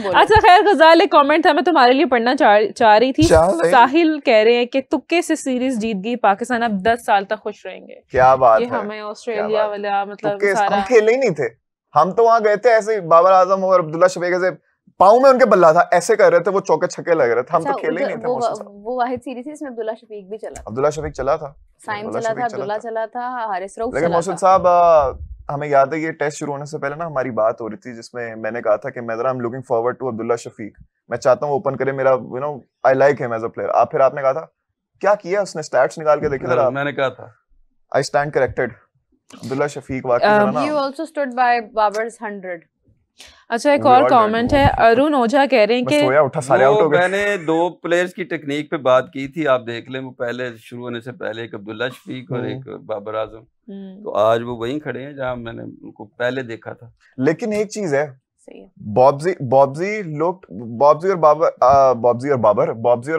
अच्छा खैर गजाल एक कमेंट था मैं तुम्हारे लिए पढ़ना चाह रही थी। साहिल कह रहे हैं कि तुक्के से सीरीज जीत गई पाकिस्तान, अब 10 साल तक खुश रहेंगे। क्या बात ये है, हमें ऑस्ट्रेलिया वाला मतलब सारा हम खेले ही नहीं थे, हम तो वहां गए थे ऐसे बाबर आजम और अब्दुल्ला शफीक से पाँव में उनके बल्ला था, ऐसे कर रहे थे वो, चौके छक्के लग रहे थे, हम तो खेले ही नहीं थे। वो वाहिद सीरीज थी इसमें अब्दुल्ला शफीक भी चला था। अब्दुल्ला शफीक चला था, साइम चला था, अब्दुल्ला चला था, हारिस रऊफ चला था। लेकिन मोहसिन साहब हमें याद है ये टेस्ट शुरू होने से पहले ना हमारी बात हो रही थी जिसमें मैंने कहा था कि मैं जरा I am looking forward to Abdullah Shafique, मैं चाहता हूँ ओपन करे, मेरा you know I like him as a player. फिर आपने कहा था क्या किया उसने, स्टैट्स निकाल के देखे जरा। मैंने कहा था I stand corrected, Abdullah Shafique वाकई जरा ना। You also stood by Babar's 100. अच्छा एक और कमेंट है, अरुण ओझा कह रहे हैं कि सोया उठा सारे आउट हो गए। मैंने 2 प्लेयर्स की टेक्निक पे बात की थी, आप देख लें, वो पहले शुरू होने से पहले, एक अब्दुल्ला शफीक और एक बाबर आजम। तो आज वो वहीं खड़े हैं जहां मैंने उनको पहले देखा था। लेकिन एक चीज है, बॉब्जी और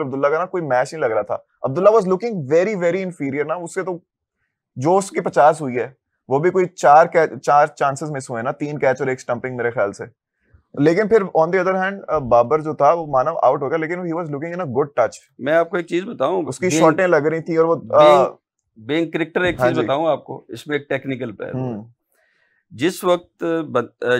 अब्दुल्ला का ना कोई मैच नहीं लग रहा था। Abdullah was looking very very inferior ना, उससे तो जो उसकी 50 हुई है वो भी कोई 4 चांसेस मिस हुए ना, 3 कैच और 1 स्टंपिंग मेरे ख्याल से। लेकिन फिर on the other hand Babar जो था वो मानव आउट हो गया, लेकिन he was looking in a good touch. मैं आपको एक चीज बताऊं, उसकी शॉटें लग रही थी और वो बीइंग क्रिकेटर एक चीज बताऊं आपको, इसमें एक टेक्निकल प्लेयर जिस वक्त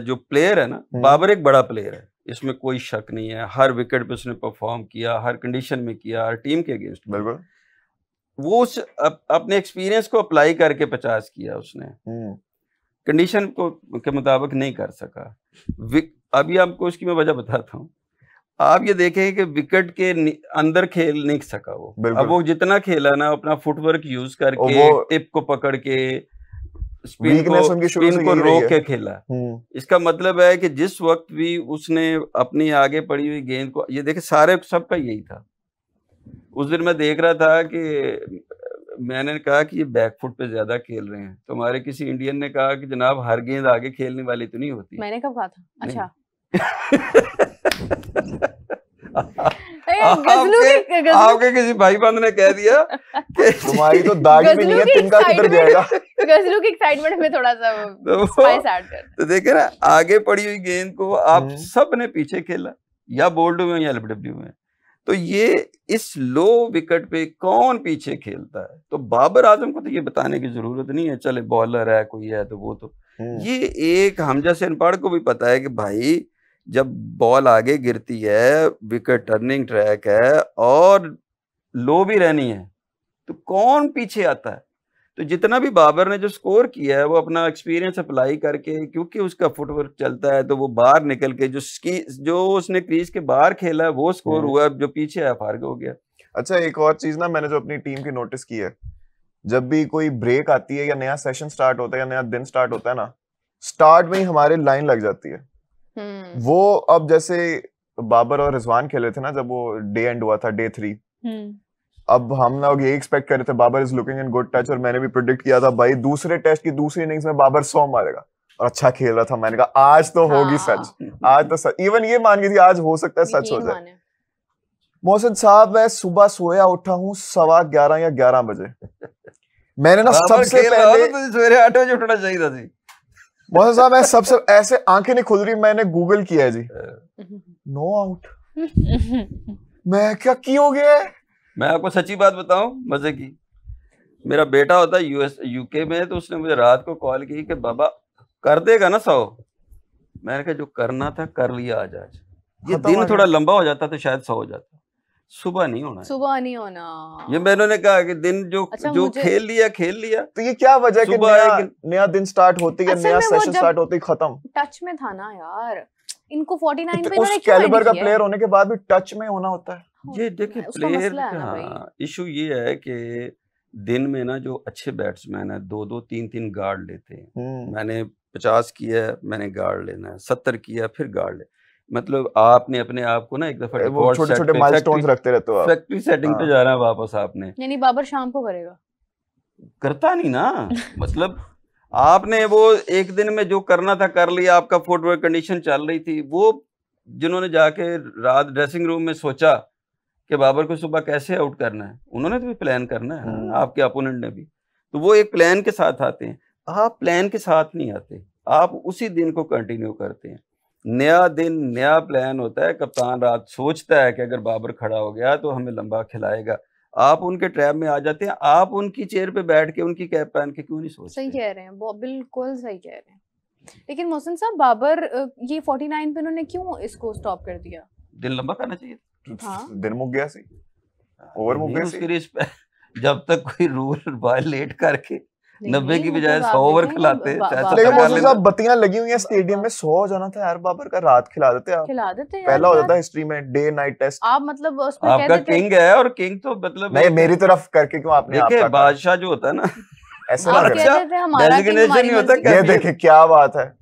जो प्लेयर है ना, बाबर एक बड़ा प्लेयर है, इसमें कोई शक नहीं है, हर विकेट पे उसने परफॉर्म किया, हर कंडीशन में किया, हर टीम के अगेंस्ट। बिल्कुल वो उस अपने एक्सपीरियंस को अप्लाई करके 50 किया उसने, कंडीशन को के मुताबिक नहीं कर सका। अभी आपको उसकी मैं वजह बताता हूँ। आप ये देखें कि विकेट के अंदर खेल नहीं सका वो, अब वो जितना खेला ना अपना फुटवर्क यूज करके, टिप को पकड़ के, स्पिन को रोक के खेला। इसका मतलब है कि जिस वक्त भी उसने अपनी आगे पड़ी हुई गेंद को, ये देखे सारे सबका यही था। उस दिन मैं देख रहा था कि मैंने कहा कि ये बैकफुट पे ज्यादा खेल रहे हैं, तो हमारे किसी इंडियन ने कहा कि जनाब हर गेंद आगे खेलने वाली तो नहीं होती। मैंने कब कहा था? अच्छा आपके किसी भाई बंद ने कह दिया कि तुम्हारी तो दाढ़ी भी नहीं है, तिनका किधर जाएगा। गजलू की एक्साइटमेंट में थोड़ा सा स्पाइस ऐड कर। तो देखे ना, आगे पड़ी हुई गेंद को आप सब ने पीछे खेला, या बोल्ड में या एलबीडब्ल्यू में। तो ये इस लो विकेट पे कौन पीछे खेलता है? तो बाबर आजम को तो ये बताने की जरूरत नहीं है, चले बॉलर है कोई है तो वो तो, ये एक हम जैसे अनपढ़ को भी पता है कि भाई जब बॉल आगे गिरती है, विकेट टर्निंग ट्रैक है और लो भी रहनी है, तो कौन पीछे आता है? तो जितना भी बाबर ने जो स्कोर किया है वो अपना एक्सपीरियंस अप्लाई करके, क्योंकि उसका फुटवर्क चलता है तो वो बाहर निकल के जो उसने क्रीज के बाहर खेला है वो स्कोर हुआ, जो पीछे है फार्ग हो गया। अच्छा एक और चीज ना मैंने जो अपनी टीम की नोटिस की है, जब भी कोई ब्रेक आती है या नया सेशन स्टार्ट होता है या नया दिन स्टार्ट होता है ना, स्टार्ट में ही हमारे लाइन लग जाती है। वो अब जैसे बाबर और रिजवान खेले थे ना जब वो डे एंड हुआ था, डे 3, अब हम लोग ये एक्सपेक्ट कर रहे थे Babar is looking in good touch, और मैंने भी प्रेडिक्ट किया था भाई दूसरे टेस्ट की दूसरी इनिंग्स में बाबर 100 मारेगा, और अच्छा खेल रहा था। मैंने कहा आज तो होगी सच, आज तो सच, इवन ये मान गई थी आज हो सकता है सच हो जाए। मोहसिन साहब मैं सुबह सोया उठा हूँ 11:15 या 11 बजे, मैंने ना सबसे पहले सवेरे 8 बजे उठना चाहिए था जी। मोहसिन साहब मैं सबसे ऐसे आंखें नहीं खुल रही, मैंने गूगल किया है जी, नो आउट। मैं क्या की हो गया? मैं आपको सच्ची बात बताऊं मजे की, मेरा बेटा होता है यूके में, तो उसने मुझे रात को कॉल की कि बाबा कर देगा ना 100। मैंने कहा जो करना था कर लिया आज। ये दिन थोड़ा लंबा हो जाता तो शायद 100 हो जाता, सुबह नहीं होना, सुबह नहीं होना। ये मैंने कहा कि दिन जो खेल लिया। तो ये क्या वजह है कि नया दिन स्टार्ट होते है, नया सेशन स्टार्ट होते ही खत्म? टच में था ना यार, इनको 49 पे उस कैलिबर का प्लेयर होने के बाद भी टच में होना होता है। ये देखिए प्लेयर का इशू ये है कि दिन में ना जो अच्छे बैट्समैन है 2-2 3-3 गार्ड लेते हैं। मैंने 50 किया है, मैंने गार्ड लेना है, 70 किया फिर गार्ड ले, मतलब आपने अपने आप को ना एक दफा छोटे-छोटे माइलस्टोन्स रखते रहते हो आप, फैक्ट्री सेटिंग पे जा रहा है वापस आपने। यानी बाबर शाम को करेगा, करता नहीं ना। मतलब आपने वो एक दिन में जो करना था कर लिया, आपका फुटवर्क कंडीशन चल रही थी, वो जिन्होंने जाके रात ड्रेसिंग रूम में सोचा कि बाबर को सुबह कैसे आउट करना है, उन्होंने तो भी प्लान करना है, आपके अपोनेंट ने भी, तो वो एक प्लान के साथ आते हैं। आप प्लान के साथ नहीं आते, आप उसी दिन को कंटिन्यू करते हैं। नया दिन नया प्लान होता है। कप्तान रात सोचता है कि अगर बाबर खड़ा हो गया तो हमें लंबा खिलाएगा, आप उनके ट्रैप में आ जाते हैं। आप उनकी चेयर पे बैठ के उनकी कैप पहन के क्यों नहीं सोचते? सही कह रहे हैं, बिल्कुल सही कह रहे हैं। लेकिन मोहसिन साहब, बाबर ये 49 पे उन्होंने क्यों इसको स्टॉप कर दिया? दिन लंबा करना चाहिए। हाँ? दिन मुक गया सी, ओवर मुक गया सी। जब तक कोई रूल वायलेट करके 90 की बजाय 100 ओवर खिलाते हैं। लेकिन मोहसिन साहब बत्तियां लगी हुई हैं स्टेडियम में, 100 जाना था यार बाबर का, रात खिला देते आप, खिला देते यार, पहला हो जाता हिस्ट्री में डे नाइट टेस्ट। आप मतलब उसमें आपका किंग है, और किंग तो मतलब नहीं, मेरी तरफ करके क्यों आपने? देखिए बादशाह जो होता है ना, ऐसे ना डेजिग्नेशन नहीं होता। ये देखिए क्या बात है,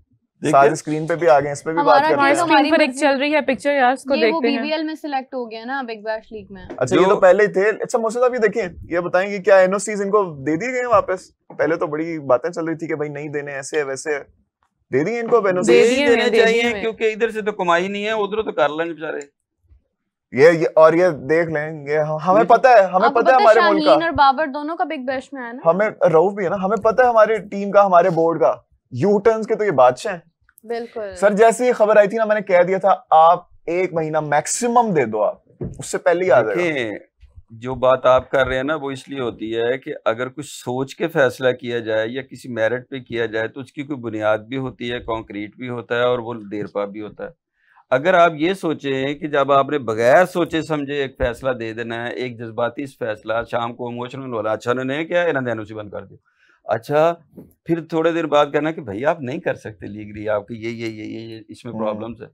सारी स्क्रीन पे भी आ गए, इस पे भी बात करते हैं। स्क्रीन पर एक चल रही है पिक्चर यार, उसको देखते हैं। वो बीबीएल में सिलेक्ट हो गया ना, बिग बैश लीग में। अच्छा ये तो पहले ही थे। अच्छा मोहसिन साहब ये देखिए, ये बताएंगे क्या एनओसीज इनको दे दिए गए वापस? पहले तो बड़ी बातें चल रही थी कि भाई नहीं देने, ऐसे है वैसे है, दे दिए इनको एनओसी? देने चाहिए, क्योंकि इधर से तो कमाई नहीं है, उधर तो कर लेंगे बेचारे। ये और ये देख लें, ये हमें पता है, हमें पता है हमारे मुल्क का। शाहीन और बाबर दोनों का बिग बैश में है ना, हमें रऊफ भी है ना, हमें पता है हमारी टीम का, हमारे बोर्ड का। यू टर्न्स के तो ये बादशाह हैं। बिल्कुल सर, जैसे ये खबर आई थी ना, मैंने कह दिया था आप 1 महीना मैक्सिमम दे दो, आप उससे पहले ही आ जाएगा। जो बात आप कर रहे हैं ना, वो इसलिए होती है कि अगर कुछ सोच के फैसला किया जाए या किसी मेरिट पे किया जाए तो उसकी कोई बुनियाद भी होती है, कॉन्क्रीट भी होता है, और वो देरपा भी होता है। अगर आप ये सोचें कि जब आपने बगैर सोचे समझे एक फैसला दे देना है, एक जज्बाती फैसला, शाम को इमोशनल वाला, अच्छा उन्होंने क्या इन्होंने एनओसी बंद कर दी, अच्छा फिर थोड़े देर बाद कहना कि भाई आप नहीं कर सकते लीगली, आपकी ये इसमें प्रॉब्लम्स है,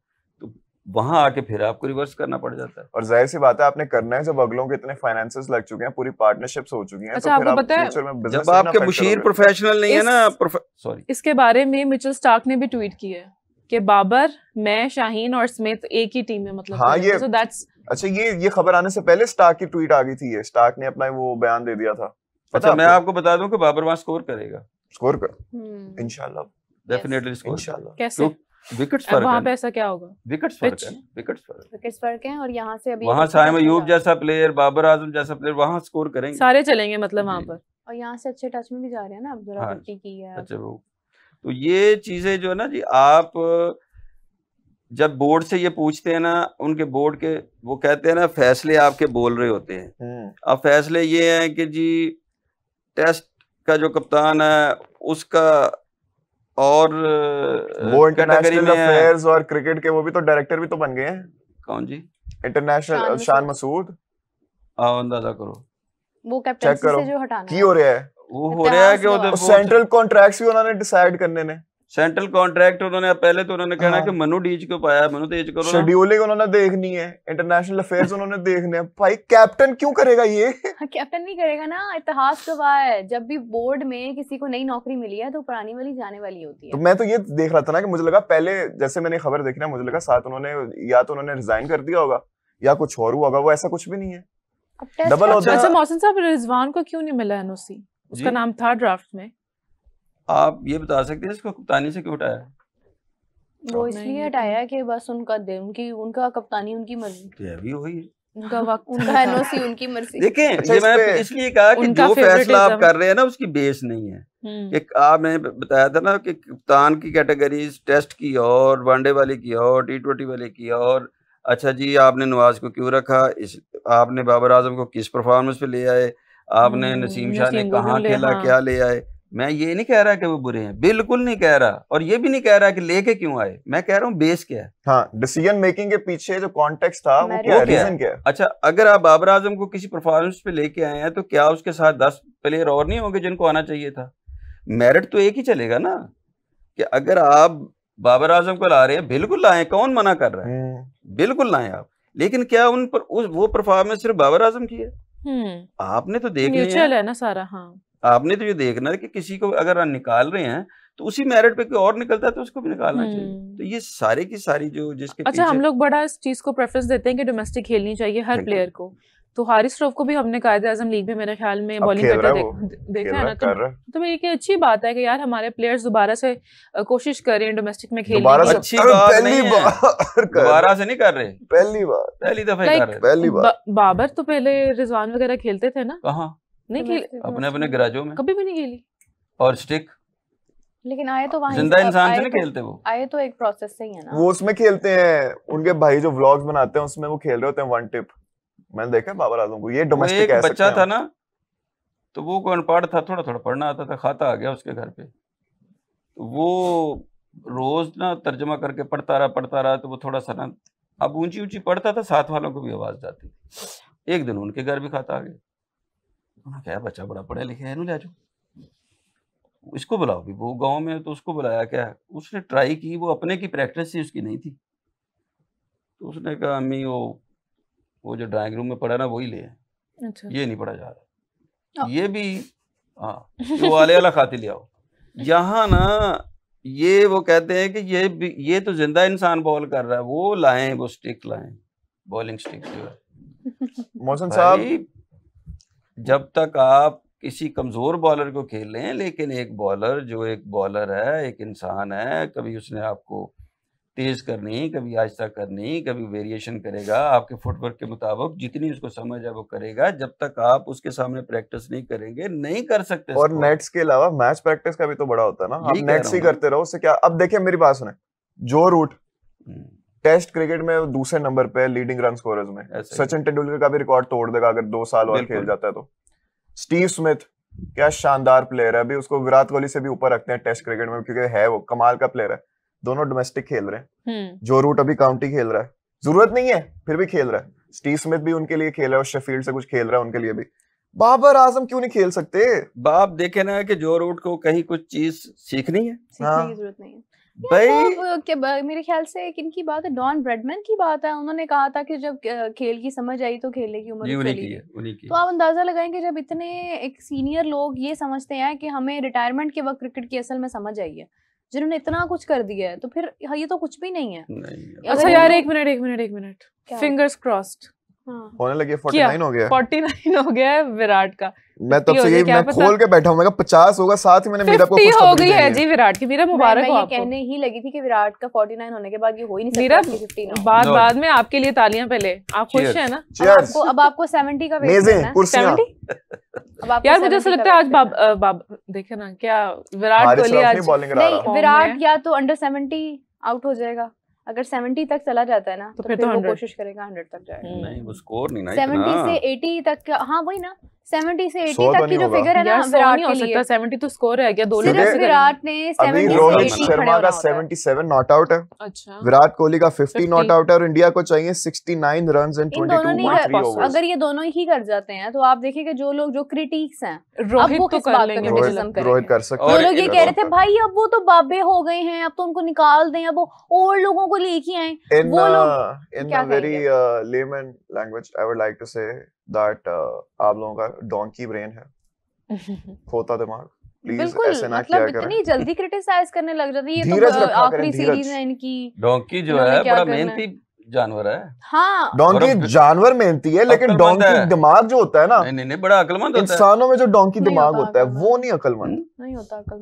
तो वहां आके फिर आपको रिवर्स करना पड़ जाता है। और जाहिर सी बात है आपने करना है जब अगलों के इतने फाइनेंसेस लग चुके हैं, पूरी पार्टनरशिप्स हो चुकी हैं। अच्छा, तो फिर आप फ्यूचर में बिजनेस जब आपके मुशीर प्रोफेशनल नहीं है ना, सॉरी, इसके बारे में मिचेल स्टार्क ने भी ट्वीट किया है कि बाबर, मैं, शाहीन और स्मिथ एक ही टीम में, मतलब हाँ ये so that's... अच्छा ये खबर आने से पहले स्टार्क की ट्वीट आ गई थी, ये स्टार्क ने अपना वो बयान दे दिया था। अच्छा मैं आपको बता दूं कि बाबर वहां स्कोर करेगा, स्कोर कर इंशाल्लाह, डेफिनेटली स्कोर इंशाल्लाह। कैसे विकेट्स फर्क है वहां पे, ऐसा क्या होगा? विकेट्स फर्क है, विकेट्स फर्क है, और यहाँ से अभी वहां साइम अयूब जैसा प्लेयर, बाबर आजम जैसा प्लेयर वहां स्कोर करेंगे, सारे चलेंगे मतलब वहां पर, और यहाँ से अच्छे टच में भी जा रहे हैं ना अब्दुल्ला की है। अच्छा वो तो ये चीजें जो है ना जी, आप जब बोर्ड से ये पूछते हैं ना, उनके बोर्ड के वो कहते हैं ना फैसले आपके बोल रहे होते हैं। अब फैसले ये हैं कि जी टेस्ट का जो कप्तान है उसका, और वो इंटरनेशनल अफेयर्स और क्रिकेट के वो भी तो डायरेक्टर भी तो बन गए हैं। कौन जी? इंटरनेशनल शान मसूद। आओ अंदाजा करो, वो कैप्टनसी से जो हटाना की हो रहा है, वो हो रहा है कि उधर सेंट्रल कॉन्ट्रैक्ट्स भी उन्होंने डिसाइड करने ने, सेंट्रल कॉन्ट्रैक्ट उन्होंने पहले तो उन्होंने कहना कि मनु डीच को पाया, मनु तेज करो, शेड्यूलिंग उन्होंने देखनी है, इंटरनेशनल अफेयर्स उन्होंने देखने हैं। भाई कैप्टन क्यों करेगा ये? कैप्टन नहीं करेगा ना, इतिहास गवाह है, जब भी बोर्ड में किसी को नई नौकरी मिली है तो पुरानी वाली जाने वाली होती है। तो मैं तो ये देख रहा था ना कि मुझे लगा पहले, जैसे मैंने खबर देखी ना, मुझे लगा साथ उन्होंने या तो उन्होंने रिजाइन कर दिया होगा या कुछ और हुआ होगा, वो ऐसा कुछ भी नहीं है, डबल होता है। अच्छा मोहसिन साहब, रिजवान को क्यों नहीं मिला एनओसी? उसका नाम था ड्राफ्ट में, आप ये बता सकते हैं इसको कप्तानी से क्यों हटाया? वो इसलिए हटाया कि बस उनका कप्तानी उनकी मर्जी, अभी वही उनका वक्त, उनका एनओसी उनकी मर्जी। देखें ये मैं इसलिए कहा कि जो फैसला आप कर रहे हैं ना उसकी बेस नहीं है। एक आपने बताया था ना कि कप्तान की कैटेगरीज टेस्ट की और वनडे वाले की और T20 वाले की, और अच्छा जी आपने नवाज को क्यों रखा, आपने बाबर आजम को किस परफॉर्मेंस पे ले आए, आपने नसीम शाह ने कहाँ खेला, क्या ले आए। मैं ये नहीं कह रहा कि वो बुरे हैं, बिल्कुल नहीं कह रहा, और ये भी नहीं कह रहा कि लेके क्यों आए, मैं कह रहा हूँ बेस क्या है। हाँ, डिसीजन मेकिंग के पीछे जो कॉन्टेक्स्ट था वो क्या है, रीजन क्या है? अच्छा अगर आप बाबर आजम को किसी परफॉर्मेंस पे लेके आए हैं तो क्या उसके साथ 10 प्लेयर और नहीं होंगे जिनको आना चाहिए था? मेरिट तो एक ही चलेगा ना, कि अगर आप बाबर आजम को ला रहे हैं बिल्कुल लाएं, कौन मना कर रहा है, बिल्कुल लाएं आप, लेकिन क्या उन पर वो परफॉर्मेंस सिर्फ बाबर आजम की है? आपने तो देख लिया है ना सारा। हाँ, आपने तो ये देखना है कि किसी को अगर निकाल रहे हैं तो उसी मेरिट पे कोई और निकलता है तो उसको भी निकालना चाहिए। तो ये सारी की सारी जो जिसके अच्छा हम लोग बड़ा इस चीज को प्रेफरेंस देते हैं कि डोमेस्टिक खेलनी चाहिए हर प्लेयर को, तो हारिस रऊफ को भी हमने कायदे-आज़म लीग में मेरे ख्याल में बॉलिंग करते देखा है ना, तो ये एक अच्छी बात है कि यार हमारे प्लेयर्स दोबारा से कोशिश कर रहे हैं डोमेस्टिक में खेलने की। अच्छी बात नहीं है, दोबारा से नहीं कर रहे, पहली दफा कर रहे। पहली बार बाबर तो पहले रिजवान वगैरह खेलते थे ना, कहाँ नहीं खेले अपने अपने गराजों में, कभी भी नहीं खेली। और स्टिक लेकिन आए तो वहाँ जिंदा इंसान से नहीं खेलते, वो आए तो एक प्रोसेस से ही है ना। वो उसमें खेलते हैं, उनके भाई जो व्लॉग्स बनाते हैं उसमें वो खेल रहे होते हैं वन टिप। मैंने देखा बाबर आजम को, ये डोमेस्टिक एक बच्चा था ना, तो वो अनपढ़ था, थोड़ा थोड़ा पढ़ना आता था, खाता आ गया उसके घर पे, वो रोज ना तर्जमा करके पढ़ता रहा, तो वो थोड़ा सा ना अब ऊंची ऊंची पढ़ता था, साथ वालों को भी आवाज जाती। एक दिन उनके घर भी खाता आ गया, उन्होंने कहा बच्चा बड़ा पढ़ा लिखा है, ले जाओ इसको बुलाओ भी, वो गांव में तो उसको बुलाया। क्या उसने ट्राई की, वो अपने की प्रैक्टिस ही उसकी नहीं थी, तो उसने कहा अम्मी वो जो ड्राइंग रूम में पढ़ा ना वही ले, अच्छा। ये नहीं पढ़ा जा रहा, ये भी हाँ वो आले वाला खाते ले आओ। यहाँ ना ये वो कहते हैं कि ये तो जिंदा इंसान बॉल कर रहा है, वो लाएं, वो स्टिक लाएं, बॉलिंग स्टिक जो है। मोहसिन साहब, जब तक आप किसी कमजोर बॉलर को खेल लें, लेकिन एक बॉलर जो एक बॉलर है, एक इंसान है, कभी उसने आपको तेज करनी, कभी आहिस्ता करनी, कभी वेरिएशन करेगा आपके फुटवर्क के मुताबिक, जितनी उसको समझ है वो करेगा। जब तक आप उसके सामने प्रैक्टिस नहीं करेंगे नहीं कर सकते। और नेट्स के अलावा मैच प्रैक्टिस का भी तो बड़ा होता है ना, आप नेट्स ही करते रहो, उससे क्या। अब देखिए मेरी बात सुने, जो रूट टेस्ट क्रिकेट में दूसरे नंबर पे लीडिंग रन स्कोरर्स में, सचिन तेंदुलकर का भी रिकॉर्ड तोड़ देगा अगर 2 साल और खेल जाता है तो। स्टीव स्मिथ क्या शानदार प्लेयर है, अभी उसको विराट कोहली से भी ऊपर रखते हैं टेस्ट क्रिकेट में, क्योंकि है वो कमाल का प्लेयर है। दोनों डोमेस्टिक खेल रहे हैं, जो रूट अभी काउंटी खेल रहा है, जरूरत नहीं है फिर भी खेल रहा है। स्टीव स्मिथ भी उनके लिए खेल रहा है और शेफील्ड से कुछ खेल रहा है उनके लिए भी। बाबर आजम क्यों नहीं खेल सकते? बाप देखे ना कि जो रूट को कहीं कुछ चीज सीखनी है, सीखने की जरूरत नहीं है भाई। मेरे ख्याल से किनकी बात है, डॉन ब्रैडमैन की बात है। उन्होंने कहा था कि जब खेल की समझ आई तो खेलने की उम्र चली गई। तो आप अंदाजा लगाएंगे जब इतने एक सीनियर लोग ये समझते हैं कि हमें रिटायरमेंट के वक्त क्रिकेट की असल में समझ आई है, जिन्होंने इतना कुछ कर दिया है, तो फिर ये तो कुछ भी नहीं है। अच्छा यार एक मिनट, फिंगर्स क्रॉस्ड होने लगे, 49 हो गया, 49 हो गया है विराट का। मैं तब से यही मैं खोल के बैठा हूं, मैं 50 होगा, साथ ही मैंने मीरा को खुशखबरी हो गई है जी विराट की। मीरा मुबारक हो आपको। कहने ही लगी थी कि विराट का 49 होने के बाद ये हो ही नहीं सकता कि 50 हो। बाद में आपके लिए तालियां, पहले आप खुश हैं ना? अब आपको 70 का वेट करना है। 70 यार मुझे ऐसा लगता है आज देखे ना क्या विराट कोहली आज नहीं, विराट या तो अंडर 70 आउट हो जाएगा, अगर 70 तक चला जाता है ना तो फिर वो कोशिश करेगा 100 तक जाएगा। नहीं वो स्कोर नहीं ना, 70 से 80 तक, हाँ वही ना, 70 से 80 तक की जो फिगर है ना विराट के लिए, 70 तो स्कोर है क्या? दो लोग सिर्फ विराट ने 70 से 80 शर्मा का 77 नॉट आउट है, अच्छा विराट कोहली का 50 नॉट आउट है, और इंडिया को चाहिए 69 रन्स इन 22 ओवर्स। अगर ये दोनों ही कर जाते हैं तो आप देखिए जो लोग जो क्रिटिक्स हैं, रोहित तो कर लेंगे, रोहित कर सकते हैं। वो लोग ये कह रहे थे भाई अब वो तो बाबे हो गए हैं, अब तो उनको निकाल दें, अब वो और लोगों को लेके आए। वो लोग in a very layman language I would like to say that आप लोगों का डोंकी ब्रेन है, खोता दिमाग, प्लीज ऐसे ना किया करें। इतनी जल्दी क्रिटिसाइज करने लग जाते हैं, ये तो आखिरी सीरीज है इनकी। डोंकी जो है बड़ा मेहनती जानवर है। हाँ डोंकी जानवर मेहनती है, लेकिन डोंकी दिमाग जो होता है ना, नहीं बड़ा अक्लमंद होता है। इंसानों में जो डोंकी दिमाग होता है वो नहीं अक्लमंद, नहीं होता अक्लमंद।